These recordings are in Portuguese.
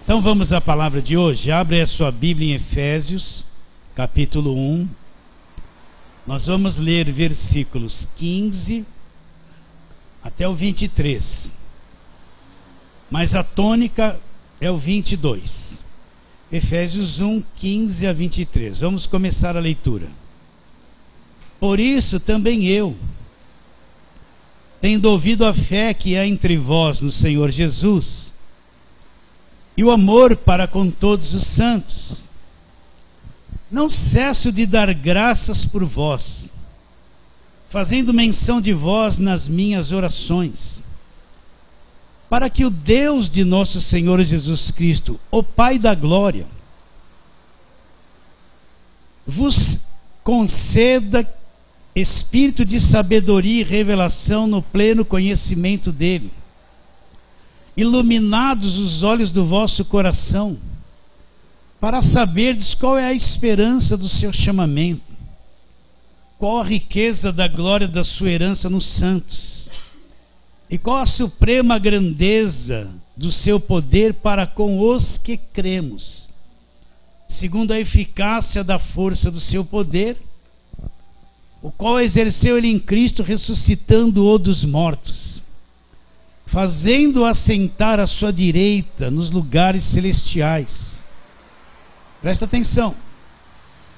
Então vamos à palavra de hoje. Abre a sua Bíblia em Efésios, capítulo 1. Nós vamos ler versículos 15 até o 23. Mas a tônica é o 22. Efésios 1, 15 a 23. Vamos começar a leitura. Por isso também eu, tendo ouvido a fé que há entre vós no Senhor Jesus, e o amor para com todos os santos, não cesso de dar graças por vós, fazendo menção de vós nas minhas orações, para que o Deus de nosso Senhor Jesus Cristo, o Pai da glória, vos conceda espírito de sabedoria e revelação no pleno conhecimento dele, iluminados os olhos do vosso coração, para saberdes qual é a esperança do seu chamamento, qual a riqueza da glória da sua herança nos santos, e qual a suprema grandeza do seu poder para com os que cremos, segundo a eficácia da força do seu poder, o qual exerceu ele em Cristo, ressuscitando-o dos mortos, fazendo-o assentar à sua direita nos lugares celestiais. Presta atenção.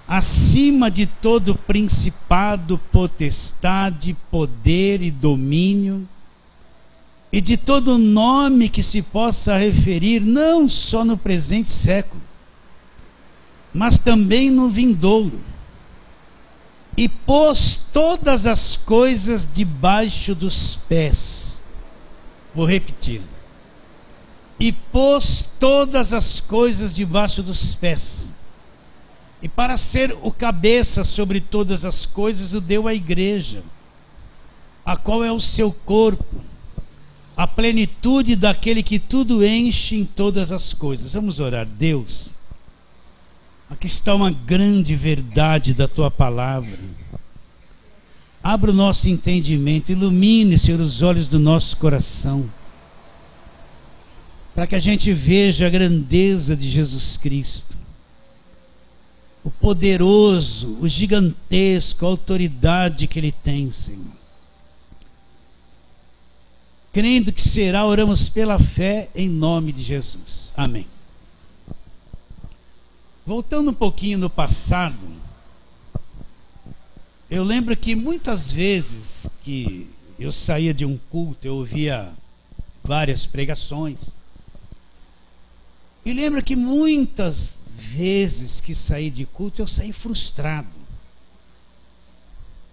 Acima de todo principado, potestade, poder e domínio, e de todo nome que se possa referir, não só no presente século, mas também no vindouro. E pôs todas as coisas debaixo dos pés. Vou repetir. E pôs todas as coisas debaixo dos pés. E para ser o cabeça sobre todas as coisas, o deu à igreja, a qual é o seu corpo, a plenitude daquele que tudo enche em todas as coisas. Vamos orar. Deus, aqui está uma grande verdade da tua palavra. Abra o nosso entendimento, ilumine, Senhor, os olhos do nosso coração, para que a gente veja a grandeza de Jesus Cristo, o poderoso, o gigantesco, a autoridade que Ele tem, Senhor. Crendo que será, oramos pela fé em nome de Jesus. Amém. Voltando um pouquinho no passado, eu lembro que muitas vezes que eu saía de um culto, eu ouvia várias pregações, e lembro que muitas vezes que saí de culto, eu saí frustrado.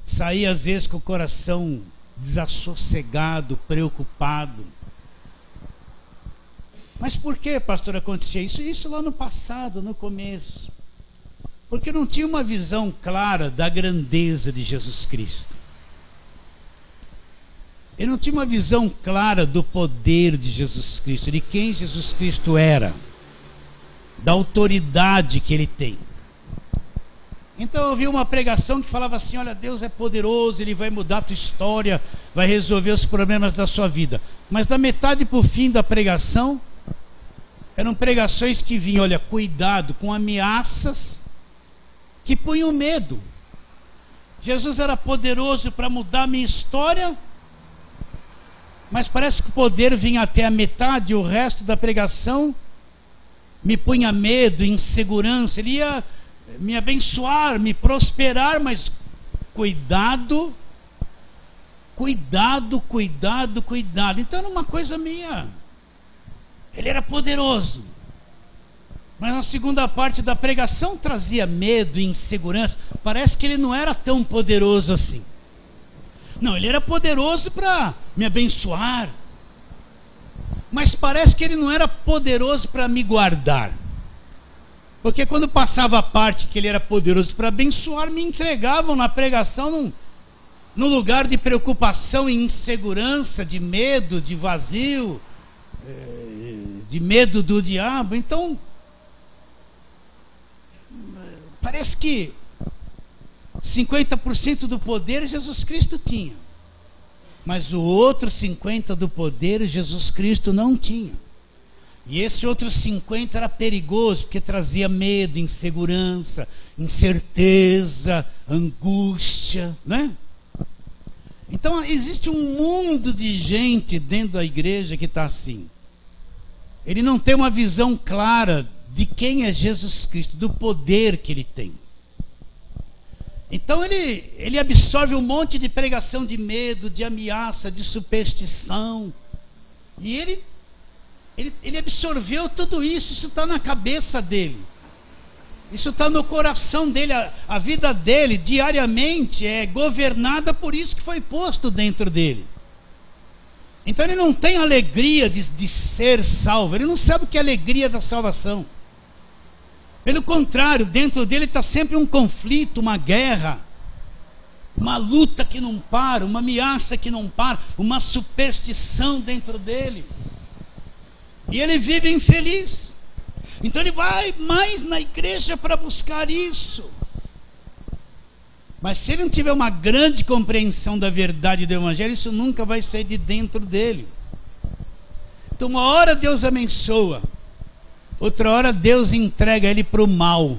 Saí às vezes com o coração desassossegado, preocupado. Mas por que, pastor, acontecia isso? Isso lá no passado, no começo. Porque não tinha uma visão clara da grandeza de Jesus Cristo. Eu não tinha uma visão clara do poder de Jesus Cristo, de quem Jesus Cristo era, da autoridade que Ele tem. Então eu ouvi uma pregação que falava assim: olha, Deus é poderoso, Ele vai mudar a tua história, vai resolver os problemas da sua vida. Mas da metade para o fim da pregação, eram pregações que vinham, olha, cuidado, com ameaças que punham medo. Jesus era poderoso para mudar a minha história, mas parece que o poder vinha até a metade e o resto da pregação me punha medo, insegurança. Ele ia me abençoar, me prosperar, mas cuidado, cuidado, cuidado, cuidado. Então era uma coisa minha. Ele era poderoso, mas na segunda parte da pregação trazia medo e insegurança. Parece que Ele não era tão poderoso assim. Não, Ele era poderoso para me abençoar, mas parece que Ele não era poderoso para me guardar. Porque quando passava a parte que Ele era poderoso para abençoar, me entregavam na pregação num lugar de preocupação e insegurança, de medo, de vazio, de medo do diabo. Então parece que 50% do poder Jesus Cristo tinha, mas o outro 50% do poder Jesus Cristo não tinha. E esse outro 50 era perigoso, porque trazia medo, insegurança, incerteza, angústia, né? Então existe um mundo de gente dentro da igreja que está assim. Ele não tem uma visão clara de quem é Jesus Cristo, do poder que ele tem. Então ele absorve um monte de pregação de medo, de ameaça, de superstição. E ele absorveu tudo isso, isso está na cabeça dele. Isso está no coração dele, a vida dele diariamente é governada por isso que foi posto dentro dele. Então ele não tem alegria de ser salvo, ele não sabe o que é a alegria da salvação. Pelo contrário, dentro dele está sempre um conflito, uma guerra, uma luta que não para, uma ameaça que não para, uma superstição dentro dele. E ele vive infeliz. Então ele vai mais na igreja para buscar isso. Mas se ele não tiver uma grande compreensão da verdade do Evangelho, isso nunca vai sair de dentro dele. Então uma hora Deus abençoa, outra hora Deus entrega ele para o mal.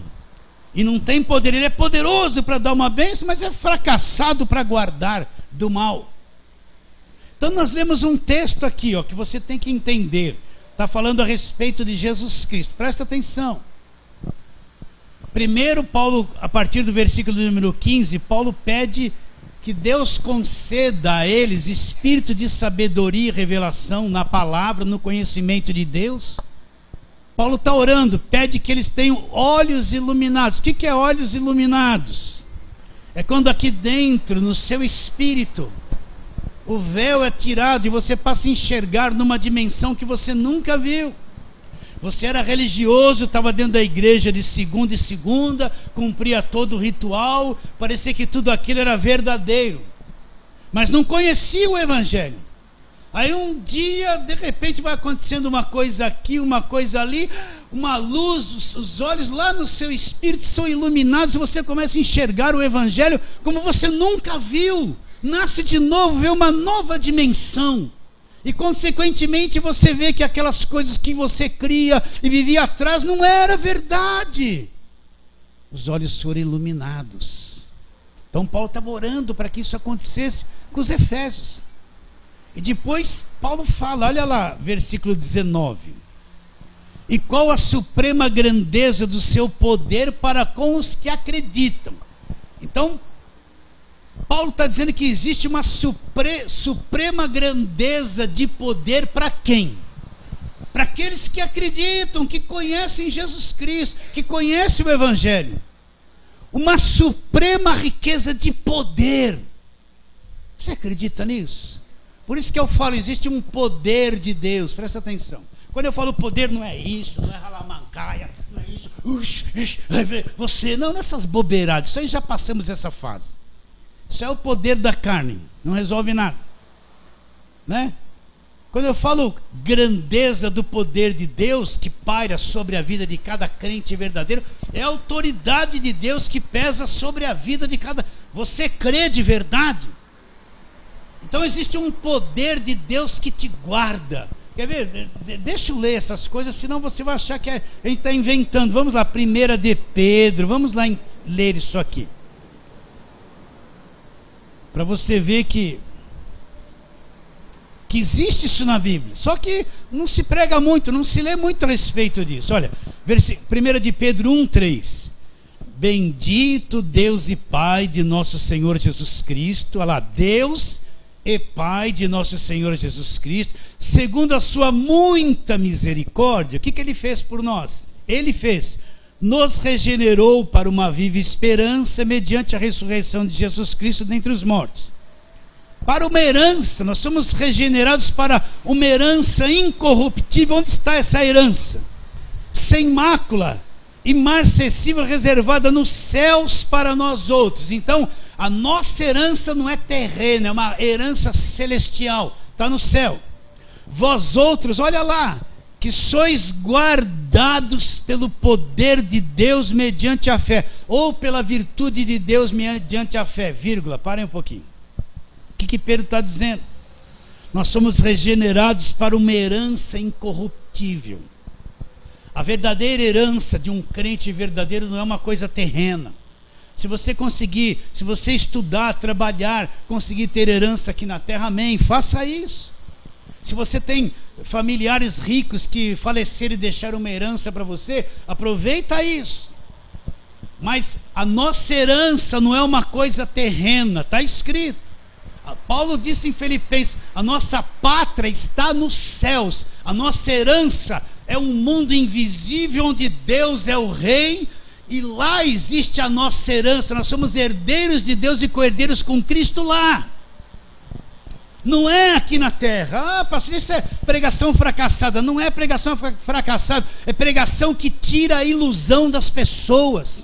E não tem poder, ele é poderoso para dar uma bênção, mas é fracassado para guardar do mal. Então nós lemos um texto aqui, ó, que você tem que entender. Está falando a respeito de Jesus Cristo. Presta atenção. Primeiro, Paulo, a partir do versículo número 15, Paulo pede que Deus conceda a eles espírito de sabedoria e revelação na palavra, no conhecimento de Deus. Paulo está orando, pede que eles tenham olhos iluminados. O que é olhos iluminados? É quando aqui dentro, no seu espírito, o véu é tirado e você passa a enxergar numa dimensão que você nunca viu. Você era religioso, estava dentro da igreja de segunda em segunda, cumpria todo o ritual, parecia que tudo aquilo era verdadeiro, mas não conhecia o Evangelho. Aí um dia, de repente, vai acontecendo uma coisa aqui, uma coisa ali, uma luz, os olhos lá no seu espírito são iluminados e você começa a enxergar o Evangelho como você nunca viu. Nasce de novo, vê uma nova dimensão. E consequentemente você vê que aquelas coisas que você cria e vivia atrás não era verdade. Os olhos foram iluminados. Então Paulo estava orando para que isso acontecesse com os Efésios. E depois Paulo fala, olha lá, versículo 19. E qual a suprema grandeza do seu poder para com os que acreditam. Então Paulo está dizendo que existe uma suprema grandeza de poder para quem? Para aqueles que acreditam, que conhecem Jesus Cristo, que conhecem o Evangelho. Uma suprema riqueza de poder. Você acredita nisso? Por isso que eu falo, existe um poder de Deus, presta atenção. Quando eu falo poder, não é isso, não é ralamancaia, não é isso, você, não, nessas bobeiradas, isso aí já passamos essa fase. Isso é o poder da carne, não resolve nada, né? Quando eu falo grandeza do poder de Deus que paira sobre a vida de cada crente verdadeiro, é a autoridade de Deus que pesa sobre a vida de cada... Você crê de verdade? Então existe um poder de Deus que te guarda. Quer ver? Deixa eu ler essas coisas, senão você vai achar que a gente está inventando. Vamos lá, 1 de Pedro, vamos lá ler isso aqui. Para você ver que existe isso na Bíblia. Só que não se prega muito, não se lê muito a respeito disso. Olha, 1 de Pedro 1:3. Bendito Deus e Pai de nosso Senhor Jesus Cristo. Olha lá, Deus e Pai de nosso Senhor Jesus Cristo, segundo a sua muita misericórdia. O que Ele fez por nós? Ele fez... nos regenerou para uma viva esperança mediante a ressurreição de Jesus Cristo dentre os mortos. Para uma herança, nós somos regenerados para uma herança incorruptível. Onde está essa herança? Sem mácula, imarcessível, reservada nos céus para nós outros. Então, a nossa herança não é terrena, é uma herança celestial, está no céu. Vós outros, olha lá, que sois guardados pelo poder de Deus mediante a fé, ou pela virtude de Deus mediante a fé, vírgula, parem um pouquinho. O que Pedro está dizendo? Nós somos regenerados para uma herança incorruptível. A verdadeira herança de um crente verdadeiro não é uma coisa terrena. Se você conseguir, se você estudar, trabalhar, conseguir ter herança aqui na terra, amém, faça isso. Se você tem familiares ricos que faleceram e deixaram uma herança para você, aproveita isso. Mas a nossa herança não é uma coisa terrena, está escrito. Paulo disse em Filipenses, a nossa pátria está nos céus, a nossa herança é um mundo invisível onde Deus é o rei, e lá existe a nossa herança, nós somos herdeiros de Deus e co-herdeiros com Cristo lá. Não é aqui na terra. Ah, pastor, isso é pregação fracassada. Não é pregação fracassada, é pregação que tira a ilusão das pessoas.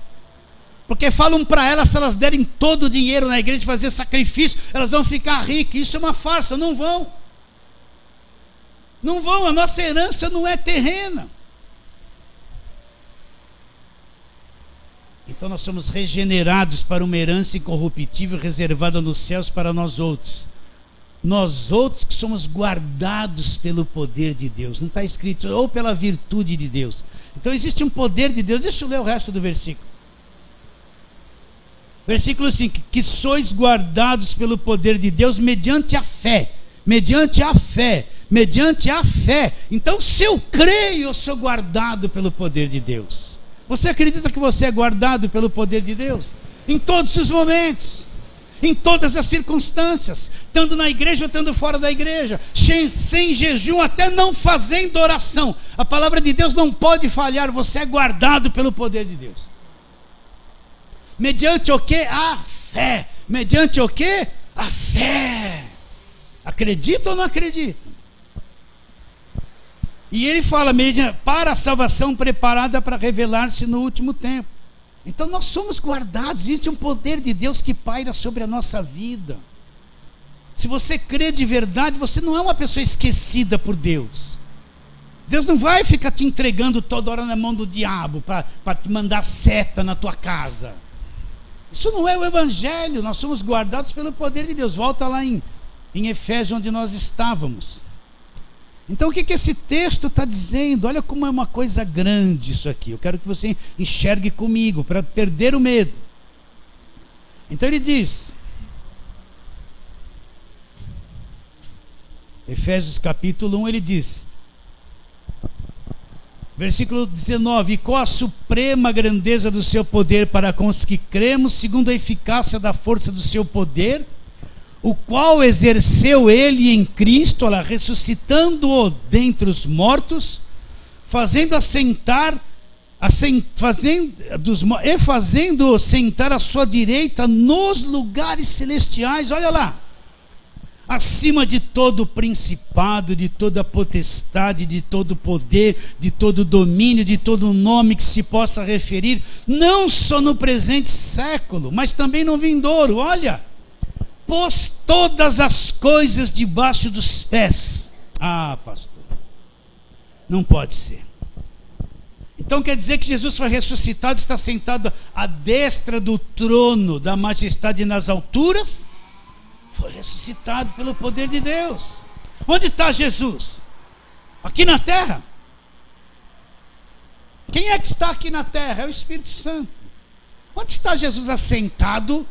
Porque falam para elas, se elas derem todo o dinheiro na igreja, fazer sacrifício, elas vão ficar ricas. Isso é uma farsa, não vão. Não vão, a nossa herança não é terrena. Então nós somos regenerados para uma herança incorruptível reservada nos céus para nós outros. Nós outros que somos guardados pelo poder de Deus. Não está escrito, ou pela virtude de Deus. Então existe um poder de Deus. Deixa eu ler o resto do versículo. Versículo 5. Que sois guardados pelo poder de Deus mediante a fé. Mediante a fé. Mediante a fé. Então se eu creio, eu sou guardado pelo poder de Deus. Você acredita que você é guardado pelo poder de Deus? Em todos os momentos. Em todas as circunstâncias, estando na igreja ou estando fora da igreja, sem jejum, até não fazendo oração. A palavra de Deus não pode falhar, você é guardado pelo poder de Deus. Mediante o que? A fé. Mediante o que? A fé. Acredita ou não acredita? E ele fala, para a salvação preparada para revelar-se no último tempo. Então nós somos guardados, existe um poder de Deus que paira sobre a nossa vida. Se você crê de verdade, você não é uma pessoa esquecida por Deus. Deus não vai ficar te entregando toda hora na mão do diabo para te mandar seta na tua casa. Isso não é o evangelho, nós somos guardados pelo poder de Deus. Volta lá em Efésios, onde nós estávamos. Então o que esse texto está dizendo? Olha como é uma coisa grande isso aqui. Eu quero que você enxergue comigo, para perder o medo. Então ele diz, Efésios capítulo 1, ele diz, versículo 19, e qual a suprema grandeza do seu poder para com os que cremos, segundo a eficácia da força do seu poder, o qual exerceu ele em Cristo, ressuscitando-o dentre os mortos, fazendo-o sentar à sua direita nos lugares celestiais, olha lá, acima de todo principado, de toda potestade, de todo poder, de todo domínio, de todo nome que se possa referir, não só no presente século, mas também no vindouro, olha, pôs todas as coisas debaixo dos pés. Ah, pastor, não pode ser. Então quer dizer que Jesus foi ressuscitado, está sentado à destra do trono da majestade nas alturas? Foi ressuscitado pelo poder de Deus. Onde está Jesus? Aqui na terra? Quem é que está aqui na terra? É o Espírito Santo. Onde está Jesus assentado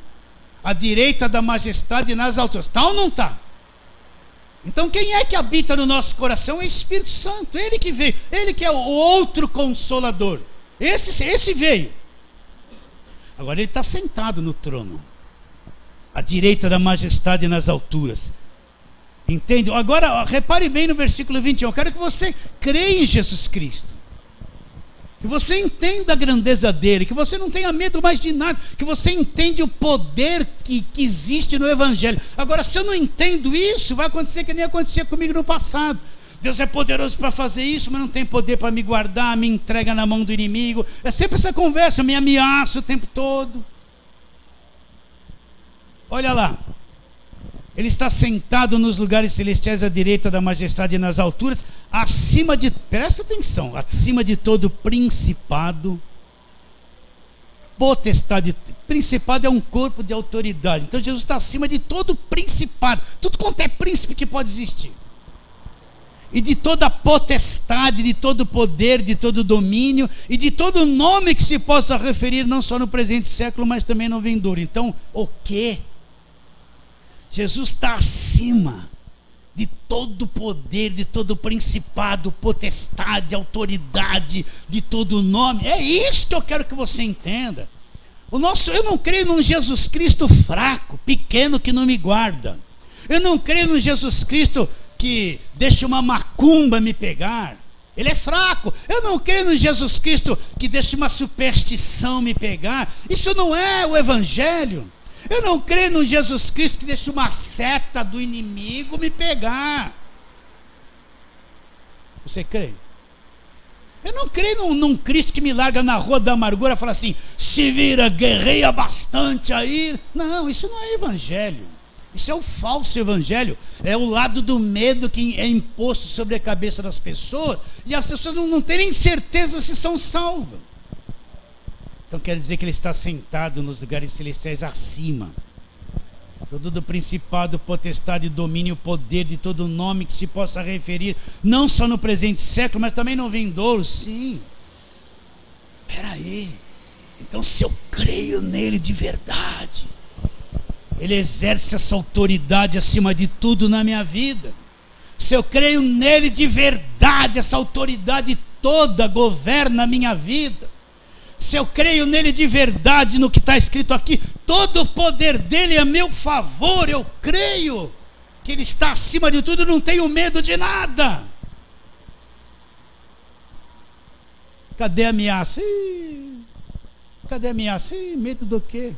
à direita da majestade nas alturas? Está ou não está? Então quem é que habita no nosso coração? É o Espírito Santo. Ele que veio, ele que é o outro consolador. Esse veio. Agora ele está sentado no trono, à direita da majestade nas alturas. Entende? Agora repare bem no versículo 21. Eu quero que você creia em Jesus Cristo, que você entenda a grandeza dele, que você não tenha medo mais de nada, que você entende o poder que existe no evangelho. Agora, se eu não entendo isso, vai acontecer que nem acontecia comigo no passado. Deus é poderoso para fazer isso, mas não tem poder para me guardar, me entrega na mão do inimigo. É sempre essa conversa, me ameaça o tempo todo. Olha lá, ele está sentado nos lugares celestiais à direita da majestade nas alturas, acima de, presta atenção, acima de todo principado, potestade. Principado é um corpo de autoridade. Então Jesus está acima de todo principado, tudo quanto é príncipe que pode existir. e de toda potestade, de todo poder, de todo domínio e de todo nome que se possa referir, não só no presente século, mas também no vindouro. Então, o quê? Jesus está acima de todo poder, de todo principado, potestade, autoridade, de todo nome. É isso que eu quero que você entenda. Eu não creio num Jesus Cristo fraco, pequeno, que não me guarda. Eu não creio num Jesus Cristo que deixa uma macumba me pegar. Ele é fraco. Eu não creio no Jesus Cristo que deixa uma superstição me pegar. Isso não é o Evangelho. Eu não creio no Jesus Cristo que deixa uma seta do inimigo me pegar. Você crê? Eu não creio num Cristo que me larga na rua da amargura e fala assim: se vira, guerreia bastante aí. Não, isso não é Evangelho. Isso é o falso evangelho, é o lado do medo que é imposto sobre a cabeça das pessoas, e as pessoas não terem certeza se são salvas. Então quer dizer que ele está sentado nos lugares celestiais acima. Todo principado, potestade, domínio, poder, de todo nome que se possa referir, não só no presente século, mas também no vindouro. Sim. Espera aí. Então se eu creio nele de verdade, ele exerce essa autoridade acima de tudo na minha vida. Se eu creio nele de verdade, essa autoridade toda governa a minha vida. Se eu creio nele de verdade, no que está escrito aqui, todo o poder dele é a meu favor. Eu creio que ele está acima de tudo, não tenho medo de nada. Cadê a ameaça? Cadê a ameaça? Medo do quê?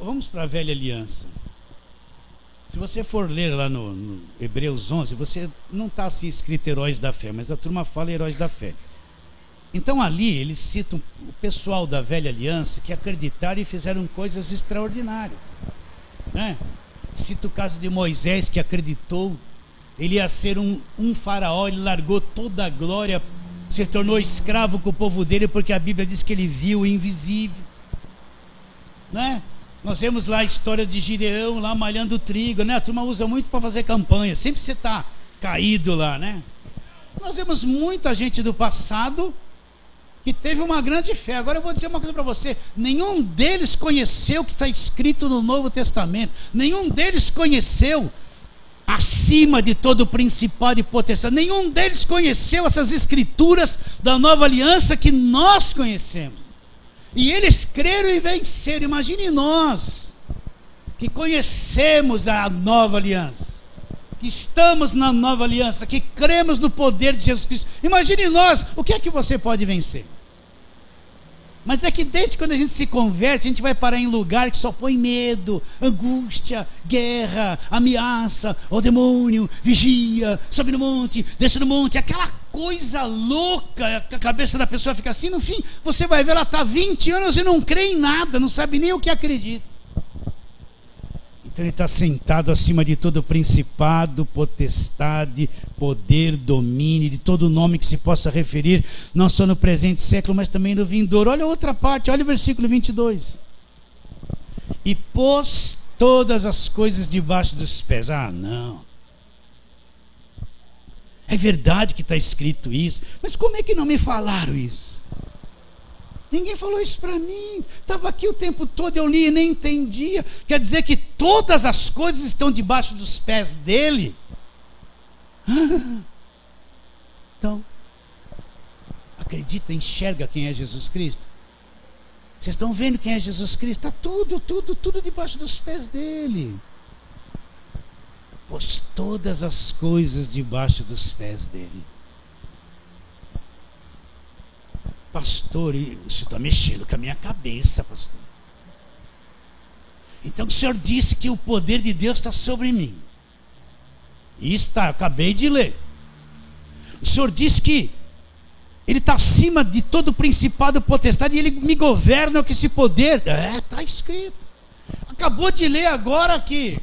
Vamos para a velha aliança. Se você for ler lá no Hebreus 11, você não está assim escrito heróis da fé, mas a turma fala heróis da fé. Então ali eles citam o pessoal da velha aliança que acreditaram e fizeram coisas extraordinárias, né? Cita o caso de Moisés, que acreditou. Ele ia ser um faraó, ele largou toda a glória, se tornou escravo com o povo dele, porque a Bíblia diz que ele viu o invisível, né? Nós vemos lá a história de Gideão lá malhando trigo, né? A turma usa muito para fazer campanha, sempre você está caído lá, né? Nós vemos muita gente do passado que teve uma grande fé. Agora eu vou dizer uma coisa para você: nenhum deles conheceu o que está escrito no Novo Testamento. Nenhum deles conheceu acima de todo principado e potestade. Nenhum deles conheceu essas escrituras da nova aliança que nós conhecemos. E eles creram e venceram. Imagine nós, que conhecemos a nova aliança, que estamos na nova aliança, que cremos no poder de Jesus Cristo. Imagine nós, o que é que você pode vencer? Mas é que desde quando a gente se converte, a gente vai parar em lugar que só põe medo, angústia, guerra, ameaça, ó demônio, vigia, sobe no monte, desce no monte, aquela coisa louca, a cabeça da pessoa fica assim. No fim, você vai ver, ela está 20 anos e não crê em nada, não sabe nem o que acredita. Então ele está sentado acima de todo principado, potestade, poder, domínio, de todo nome que se possa referir, não só no presente século, mas também no vindouro. Olha a outra parte, olha o versículo 22. E pôs todas as coisas debaixo dos pés. Ah, não. É verdade que está escrito isso, mas como é que não me falaram isso? Ninguém falou isso para mim. Estava aqui o tempo todo, eu li e nem entendia. Quer dizer que todas as coisas estão debaixo dos pés dele? Então, acredita, enxerga quem é Jesus Cristo? Vocês estão vendo quem é Jesus Cristo? Está tudo debaixo dos pés dele. Pôs todas as coisas debaixo dos pés dele. Pastor, isso está mexendo com a minha cabeça, pastor. Então o senhor disse que o poder de Deus está sobre mim. E está, acabei de ler. O senhor disse que ele está acima de todo principado e potestade e ele me governa com esse poder. Está escrito. Acabou de ler agora aqui.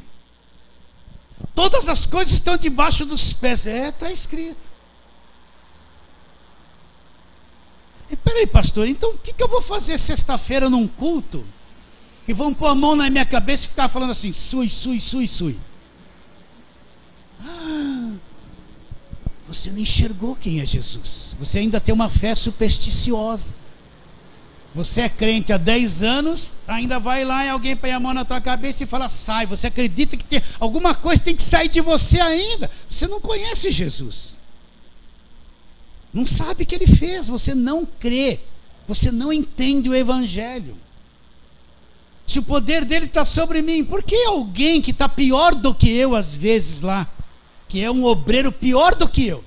Todas as coisas estão debaixo dos pés. Está escrito. Peraí, pastor, então o que eu vou fazer sexta-feira num culto que vão pôr a mão na minha cabeça e ficar falando assim, sui. Você não enxergou quem é Jesus. Você ainda tem uma fé supersticiosa. Você é crente há 10 anos, ainda vai lá e alguém põe a mão na tua cabeça e fala, sai. Você acredita que tem alguma coisa tem que sair de você ainda. Você não conhece Jesus. Não sabe o que ele fez. Você não crê. Você não entende o Evangelho. Se o poder dele está sobre mim, por que alguém que está pior do que eu às vezes lá, que é um obreiro pior do que eu,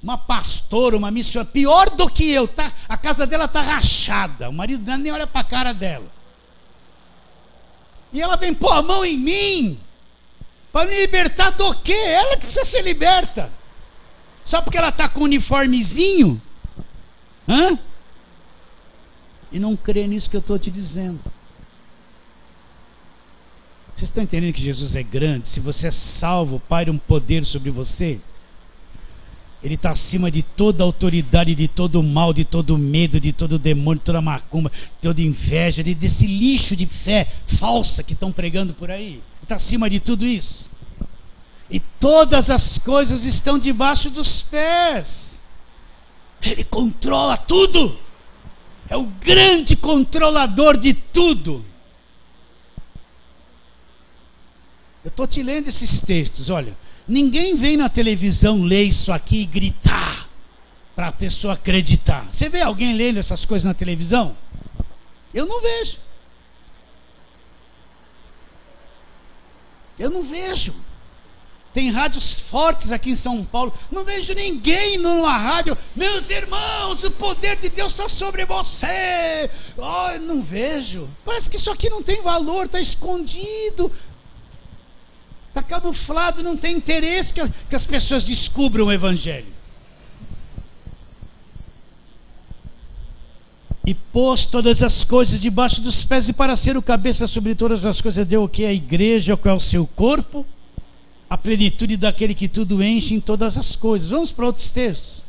uma pastora, uma missionária, pior do que eu, tá? A casa dela está rachada, o marido dela nem olha para a cara dela, e ela vem pôr a mão em mim, para me libertar do quê? Ela que precisa ser liberta, só porque ela está com um uniformezinho, hã? E não crê nisso que eu estou te dizendo. Vocês estão entendendo que Jesus é grande? Se você é salvo, Pai, um poder sobre você, Ele está acima de toda autoridade, de todo mal, de todo medo, de todo demônio, de toda macumba, de toda inveja, desse lixo de fé falsa que estão pregando por aí. Ele está acima de tudo isso. E todas as coisas estão debaixo dos pés. Ele controla tudo. É o grande controlador de tudo. Eu estou te lendo esses textos, olha. Ninguém vem na televisão ler isso aqui e gritar para a pessoa acreditar. Você vê alguém lendo essas coisas na televisão? Eu não vejo. Eu não vejo. Tem rádios fortes aqui em São Paulo. Não vejo ninguém numa rádio. Meus irmãos, o poder de Deus está sobre você. Oh, não vejo. Parece que isso aqui não tem valor, está escondido. Está camuflado, não tem interesse que as pessoas descubram o Evangelho. E pôs todas as coisas debaixo dos pés, e para ser o cabeça sobre todas as coisas deu o que? A igreja, que é o seu corpo, a plenitude daquele que tudo enche em todas as coisas. Vamos para outros textos.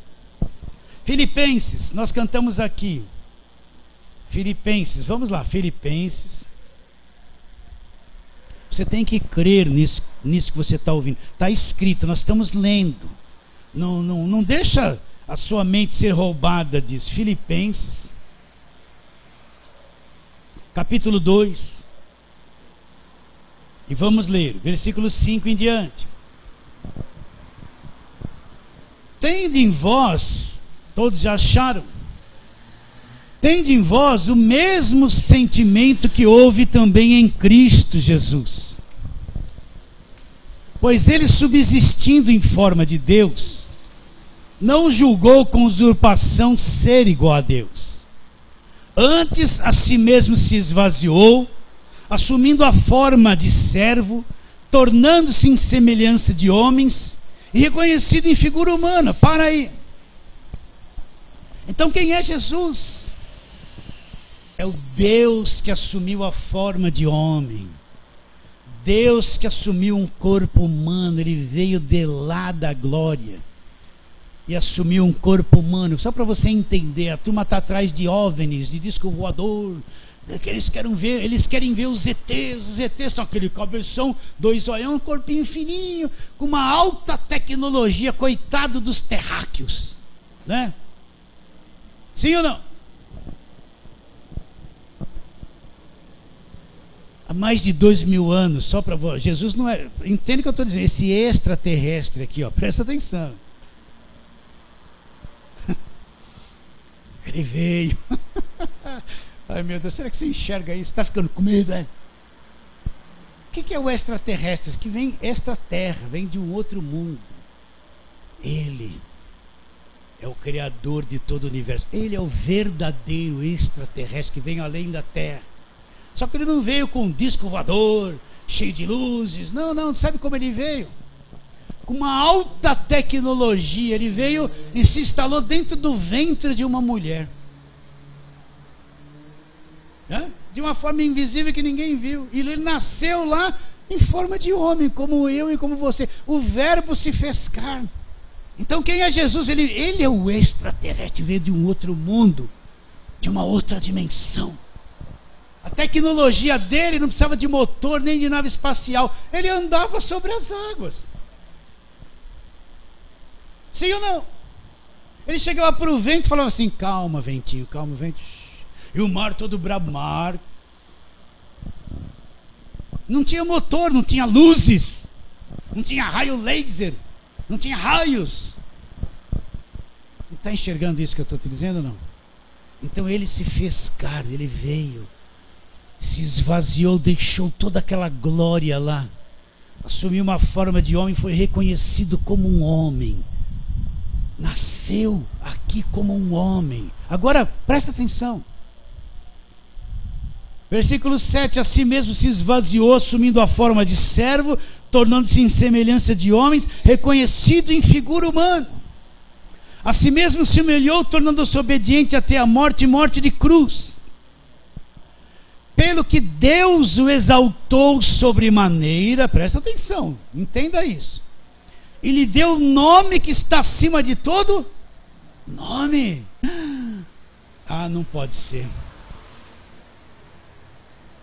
Filipenses, nós cantamos aqui. Filipenses, vamos lá, Filipenses. Você tem que crer nisso que você está ouvindo. Está escrito, nós estamos lendo. Não deixa a sua mente ser roubada disso. Filipenses, capítulo 2. E vamos ler, versículo 5 em diante. Tende em vós, todos já acharam, tende em vós o mesmo sentimento que houve também em Cristo Jesus. Pois ele, subsistindo em forma de Deus, não julgou com usurpação ser igual a Deus. Antes a si mesmo se esvaziou, assumindo a forma de servo, tornando-se em semelhança de homens, e reconhecido em figura humana. Para aí. Então quem é Jesus? É o Deus que assumiu a forma de homem. Deus que assumiu um corpo humano. Ele veio de lá da glória e assumiu um corpo humano. Só para você entender, a turma está atrás de OVNIs, de disco voador, que eles querem ver os ETs. Os ETs são aquele cabeção, 2 olhão, um corpinho fininho, com uma alta tecnologia. Coitado dos terráqueos, né? Sim ou não? Há mais de 2000 anos, só para Jesus não é. Entende o que eu estou dizendo? Esse extraterrestre aqui, ó, presta atenção. Ele veio. Ai meu Deus, será que você enxerga isso? Está ficando com medo, é? O que é o extraterrestre? Que vem extraterra, vem de um outro mundo. Ele é o Criador de todo o universo. Ele é o verdadeiro extraterrestre que vem além da Terra. Só que ele não veio com um disco voador, cheio de luzes. Não, sabe como ele veio? Com uma alta tecnologia. Ele veio e se instalou dentro do ventre de uma mulher. De uma forma invisível que ninguém viu. E ele nasceu lá em forma de homem, como eu e como você. O verbo se fez carne. Então quem é Jesus? Ele é o extraterrestre, veio de um outro mundo, de uma outra dimensão. A tecnologia dele não precisava de motor nem de nave espacial. Ele andava sobre as águas. Sim ou não? Ele chegava para o vento e falava assim: calma, ventinho, calma, vento. E o mar todo brabo. Mar. Não tinha motor, não tinha luzes, não tinha raio laser, não tinha raios. Não está enxergando isso que eu estou te dizendo ou não? Então ele se fez carne, ele veio, se esvaziou, deixou toda aquela glória lá, assumiu uma forma de homem, foi reconhecido como um homem, nasceu aqui como um homem. Agora presta atenção, versículo 7: a si mesmo se esvaziou, assumindo a forma de servo, tornando-se em semelhança de homens, reconhecido em figura humana. A si mesmo se humilhou, tornando-se obediente até a morte, morte de cruz. Pelo que Deus o exaltou sobremaneira, presta atenção, entenda isso, e lhe deu o nome que está acima de todo nome. Ah, não pode ser.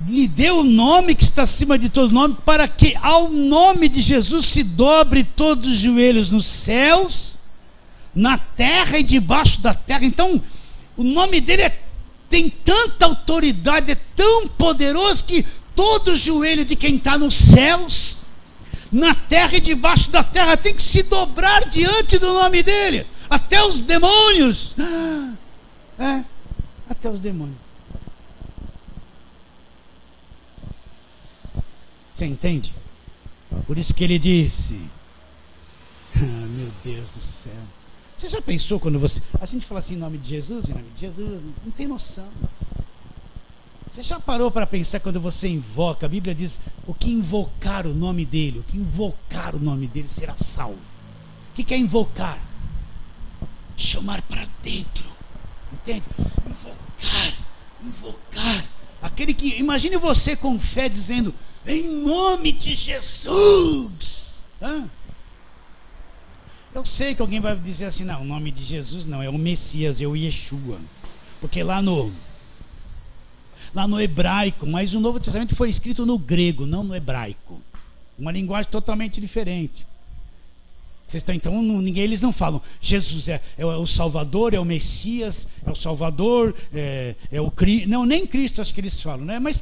Lhe deu o nome que está acima de todo nome, para que ao nome de Jesus se dobre todos os joelhos nos céus, na terra e debaixo da terra. Então, o nome dele tem tanta autoridade, é tão poderoso, que todo joelho de quem está nos céus, na terra e debaixo da terra, tem que se dobrar diante do nome dele. Até os demônios. Até os demônios. Você entende? Por isso que ele disse: meu Deus do céu. Você já pensou quando você... A gente fala assim, em nome de Jesus, não tem noção. Você já parou para pensar quando você invoca? A Bíblia diz: o que invocar o nome dele, será salvo. O que é invocar? Chamar para dentro. Entende? Invocar. Aquele que... Imagine você com fé dizendo: em nome de Jesus. Eu sei que alguém vai dizer assim: não, o nome de Jesus não, é o Messias, é o Yeshua. Porque lá no hebraico, mas o Novo Testamento foi escrito no grego, não no hebraico. Uma linguagem totalmente diferente. Então, eles não falam Jesus é o Salvador, é o Messias, é o Salvador, é o Cristo. Não, nem Cristo acho que eles falam, né? Mas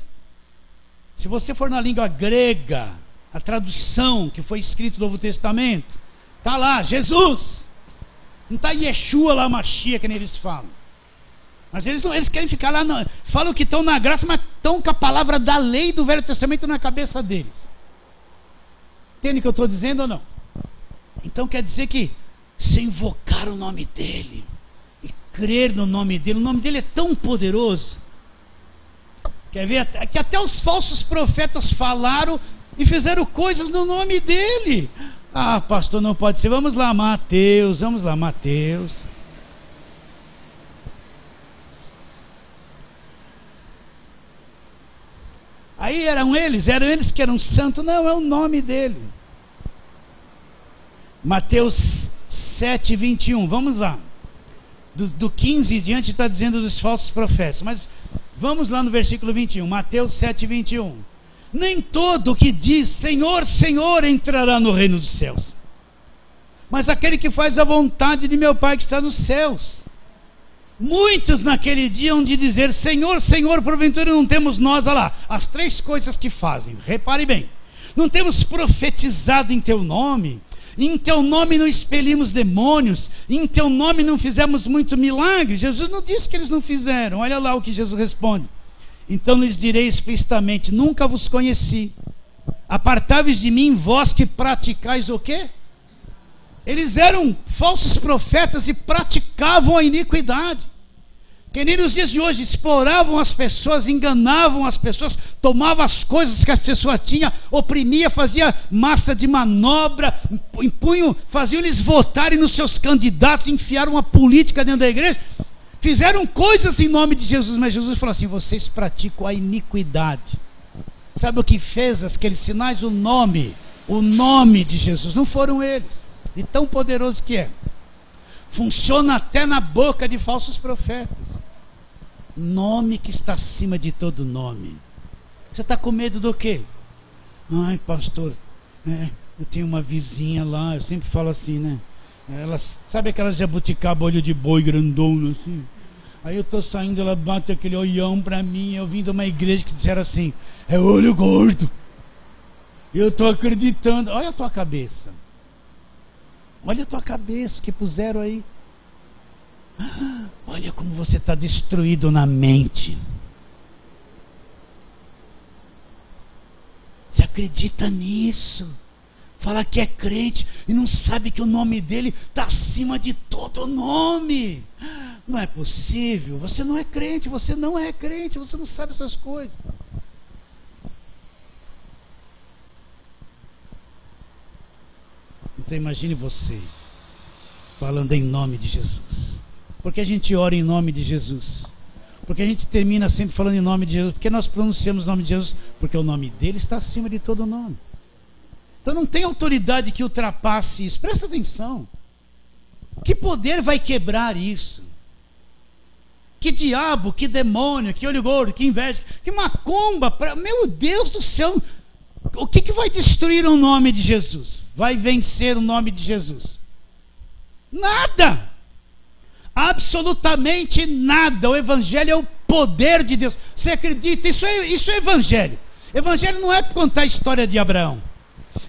se você for na língua grega, a tradução que foi escrito no Novo Testamento, está lá, Jesus. Não está Yeshua lá, Mashiach, que nem eles falam. Mas eles querem ficar lá, falam que estão na graça, mas estão com a palavra da lei do Velho Testamento na cabeça deles. Entende o que eu estou dizendo ou não? Então quer dizer que se invocar o nome dele e crer no nome dele, o nome dele é tão poderoso. Quer ver? Que até os falsos profetas falaram e fizeram coisas no nome dele. Ah, pastor, não pode ser. Vamos lá, Mateus. Aí eram eles que eram santos. Não, é o nome dele. Mateus 7, 21. Vamos lá. Do 15 em diante está dizendo dos falsos profetas. Mas vamos lá no versículo 21. Mateus 7, 21. Nem todo o que diz Senhor, Senhor entrará no reino dos céus, mas aquele que faz a vontade de meu Pai que está nos céus. Muitos naquele dia hão de dizer: Senhor, Senhor, porventura não temos nós, olha lá, as 3 coisas que fazem, repare bem, não temos profetizado em teu nome, em teu nome não expelimos demônios, em teu nome não fizemos muito milagre. Jesus não disse que eles não fizeram. Olha lá o que Jesus responde: então lhes direi explicitamente: nunca vos conheci. Apartai-vos de mim, vós que praticais o quê? Eles eram falsos profetas e praticavam a iniquidade. Que nem nos dias de hoje exploravam as pessoas, enganavam as pessoas, tomavam as coisas que as pessoas tinham, oprimia, fazia massa de manobra, faziam eles votarem nos seus candidatos, enfiaram uma política dentro da igreja. Fizeram coisas em nome de Jesus, mas Jesus falou assim: vocês praticam a iniquidade. Sabe o que fez aqueles sinais? O nome de Jesus. Não foram eles. E tão poderoso que é. Funciona até na boca de falsos profetas. Nome que está acima de todo nome. Você está com medo do quê? Ai, pastor, eu tenho uma vizinha lá, eu sempre falo assim, né? Ela, sabe aquelas jabuticaba olho de boi grandona assim? Aí eu tô saindo, ela bate aquele olhão pra mim. Eu vim de uma igreja que disseram assim: é olho gordo. Eu tô acreditando. Olha a tua cabeça. Olha a tua cabeça que puseram aí. Olha como você está destruído na mente. Você acredita nisso? Fala que é crente e não sabe que o nome dele está acima de todo nome. Não é possível. Você não é crente, você não é crente, você não sabe essas coisas. Então imagine você falando em nome de Jesus. Porque a gente ora em nome de Jesus? Porque a gente termina sempre falando em nome de Jesus? Porque nós pronunciamos o nome de Jesus? Porque o nome dele está acima de todo nome. Então não tem autoridade que ultrapasse isso. Presta atenção. Que poder vai quebrar isso? Que diabo, que demônio, que olho gordo, que inveja, que macumba. Meu Deus do céu. O que vai destruir o nome de Jesus? Vai vencer o nome de Jesus? Nada. Absolutamente nada. O Evangelho é o poder de Deus. Você acredita? Isso é Evangelho. Evangelho não é contar a história de Abraão.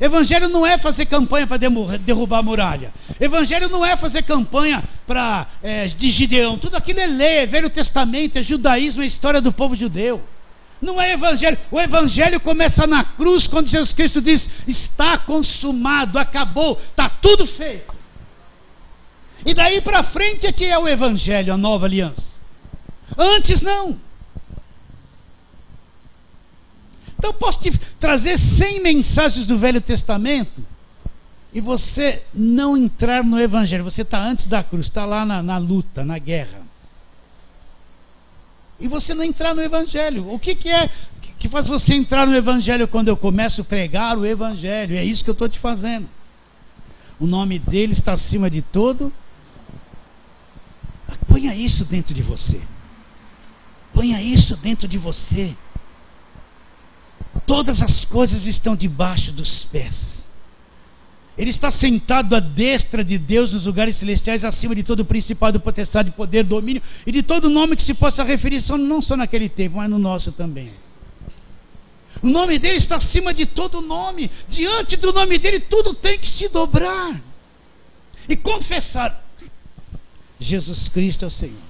Evangelho não é fazer campanha para derrubar a muralha. Evangelho não é fazer campanha de Gideão. Tudo aquilo é lei, é Velho Testamento, é judaísmo, é história do povo judeu. Não é Evangelho. O Evangelho começa na cruz, quando Jesus Cristo diz: está consumado, acabou, está tudo feito. E daí para frente é que é o Evangelho, a nova aliança. Antes não. Então eu posso te trazer 100 mensagens do Velho Testamento e você não entrar no Evangelho. Você está antes da cruz, está lá na luta, na guerra. E você não entrar no Evangelho. O que é que faz você entrar no Evangelho quando eu começo a pregar o Evangelho? É isso que eu estou te fazendo. O nome dele está acima de todo. Ponha isso dentro de você. Ponha isso dentro de você. Todas as coisas estão debaixo dos pés. Ele está sentado à destra de Deus nos lugares celestiais, acima de todo principado, potestade, poder, domínio e de todo nome que se possa referir, não só naquele tempo, mas no nosso também. O nome dele está acima de todo nome. Diante do nome dele tudo tem que se dobrar e confessar: Jesus Cristo é o Senhor.